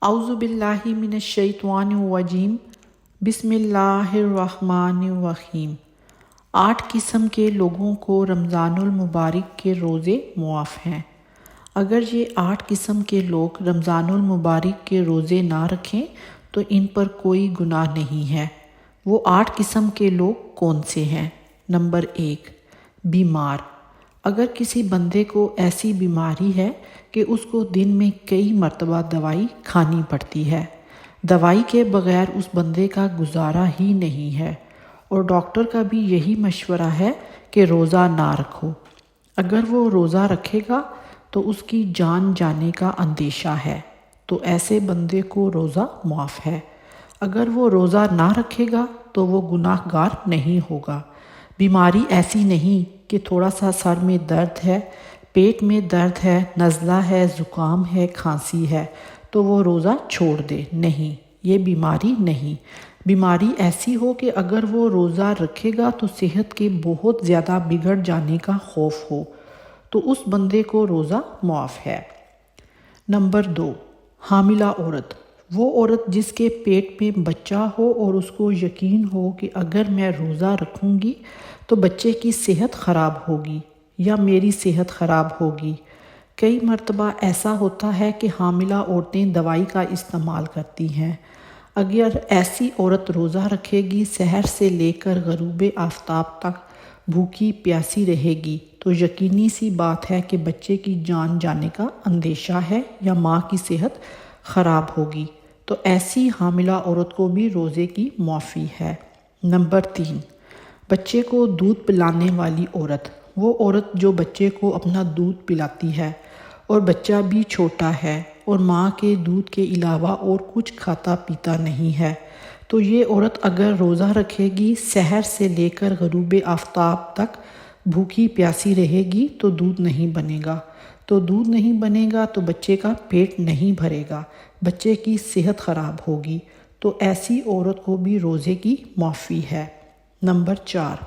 اعوذ باللہ من الشیطان الرجیم بسم اللہ الرحمن الرحیم۔ 8 قسم کے لوگوں کو رمضان المبارک کے روزے معاف ہیں۔ اگر یہ 8 قسم کے لوگ رمضان المبارک کے روزے نہ رکھیں تو ان پر کوئی گناہ نہیں ہے۔ وہ 8 قسم کے لوگ کون سے ہیں؟ نمبر 1، بیمار۔ اگر کسی بندے کو ایسی بیماری ہے کہ اس کو دن میں کئی مرتبہ دوائی کھانی پڑتی ہے، دوائی کے بغیر اس بندے کا گزارا ہی نہیں ہے، اور ڈاکٹر کا بھی یہی مشورہ ہے کہ روزہ نہ رکھو، اگر وہ روزہ رکھے گا تو اس کی جان جانے کا اندیشہ ہے، تو ایسے بندے کو روزہ معاف ہے۔ اگر وہ روزہ نہ رکھے گا تو وہ گناہ گار نہیں ہوگا۔ بیماری ایسی نہیں کہ تھوڑا سا سر میں درد ہے، پیٹ میں درد ہے، نزلہ ہے، زکام ہے، کھانسی ہے تو وہ روزہ چھوڑ دے، نہیں، یہ بیماری نہیں۔ بیماری ایسی ہو کہ اگر وہ روزہ رکھے گا تو صحت کے بہت زیادہ بگڑ جانے کا خوف ہو، تو اس بندے کو روزہ معاف ہے۔ نمبر 2، حاملہ عورت۔ وہ عورت جس کے پیٹ میں بچہ ہو اور اس کو یقین ہو کہ اگر میں روزہ رکھوں گی تو بچے کی صحت خراب ہوگی یا میری صحت خراب ہوگی۔ کئی مرتبہ ایسا ہوتا ہے کہ حاملہ عورتیں دوائی کا استعمال کرتی ہیں۔ اگر ایسی عورت روزہ رکھے گی، سحر سے لے کر غروب آفتاب تک بھوکی پیاسی رہے گی، تو یقینی سی بات ہے کہ بچے کی جان جانے کا اندیشہ ہے یا ماں کی صحت خراب ہوگی، تو ایسی حاملہ عورت کو بھی روزے کی معافی ہے۔ نمبر 3، بچے کو دودھ پلانے والی عورت۔ وہ عورت جو بچے کو اپنا دودھ پلاتی ہے اور بچہ بھی چھوٹا ہے اور ماں کے دودھ کے علاوہ اور کچھ کھاتا پیتا نہیں ہے، تو یہ عورت اگر روزہ رکھے گی، سحر سے لے کر غروب آفتاب تک بھوکی پیاسی رہے گی تو دودھ نہیں بنے گا، تو دودھ نہیں بنے گا تو بچے کا پیٹ نہیں بھرے گا، بچے کی صحت خراب ہوگی، تو ایسی عورت کو بھی روزے کی معافی ہے۔ نمبر 4،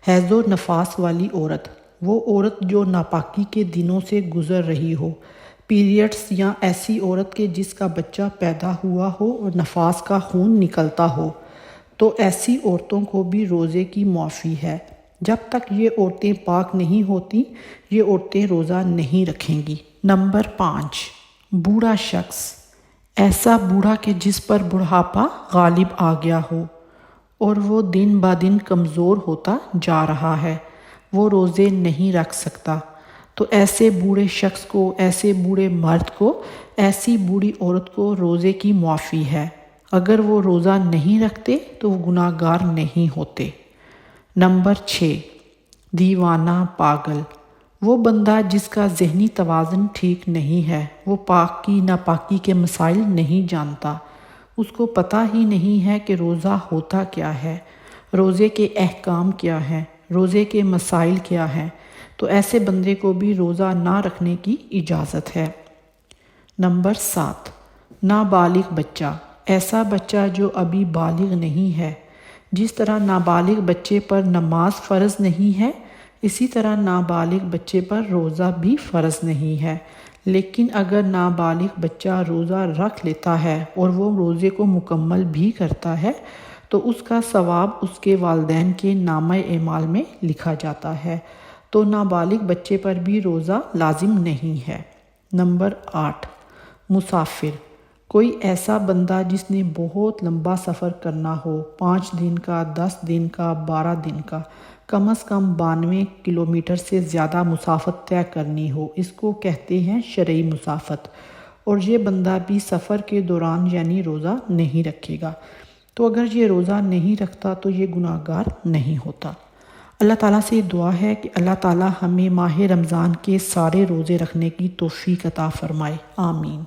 حیض و نفاس والی عورت۔ وہ عورت جو ناپاکی کے دنوں سے گزر رہی ہو، پیریڈز، یا ایسی عورت کے جس کا بچہ پیدا ہوا ہو اور نفاس کا خون نکلتا ہو، تو ایسی عورتوں کو بھی روزے کی معافی ہے۔ جب تک یہ عورتیں پاک نہیں ہوتی، یہ عورتیں روزہ نہیں رکھیں گی۔ نمبر 5، بوڑھا شخص۔ ایسا بوڑھا کہ جس پر بڑھاپا غالب آ گیا ہو اور وہ دن بہ دن کمزور ہوتا جا رہا ہے، وہ روزے نہیں رکھ سکتا، تو ایسے بوڑھے شخص کو، ایسے بوڑھے مرد کو، ایسی بوڑھی عورت کو روزے کی معافی ہے۔ اگر وہ روزہ نہیں رکھتے تو وہ گناہ گار نہیں ہوتے۔ نمبر 6، دیوانہ پاگل۔ وہ بندہ جس کا ذہنی توازن ٹھیک نہیں ہے، وہ پاکی ناپاکی کے مسائل نہیں جانتا، اس کو پتہ ہی نہیں ہے کہ روزہ ہوتا کیا ہے، روزے کے احکام کیا ہیں، روزے کے مسائل کیا ہیں، تو ایسے بندے کو بھی روزہ نہ رکھنے کی اجازت ہے۔ نمبر 7، نابالغ بچہ۔ ایسا بچہ جو ابھی بالغ نہیں ہے۔ جس طرح نابالغ بچے پر نماز فرض نہیں ہے، اسی طرح نابالغ بچے پر روزہ بھی فرض نہیں ہے، لیکن اگر نابالغ بچہ روزہ رکھ لیتا ہے اور وہ روزے کو مکمل بھی کرتا ہے تو اس کا ثواب اس کے والدین کے نامہ اعمال میں لکھا جاتا ہے، تو نابالغ بچے پر بھی روزہ لازم نہیں ہے۔ نمبر 8، مسافر۔ کوئی ایسا بندہ جس نے بہت لمبا سفر کرنا ہو، 5 دن کا، 10 دن کا، 12 دن کا، کم از کم 92 کلومیٹر سے زیادہ مسافت طے کرنی ہو، اس کو کہتے ہیں شرعی مسافت، اور یہ بندہ بھی سفر کے دوران یعنی روزہ نہیں رکھے گا، تو اگر یہ روزہ نہیں رکھتا تو یہ گناہ گار نہیں ہوتا۔ اللہ تعالیٰ سے دعا ہے کہ اللہ تعالیٰ ہمیں ماہ رمضان کے سارے روزے رکھنے کی توفیق عطا فرمائے، آمین۔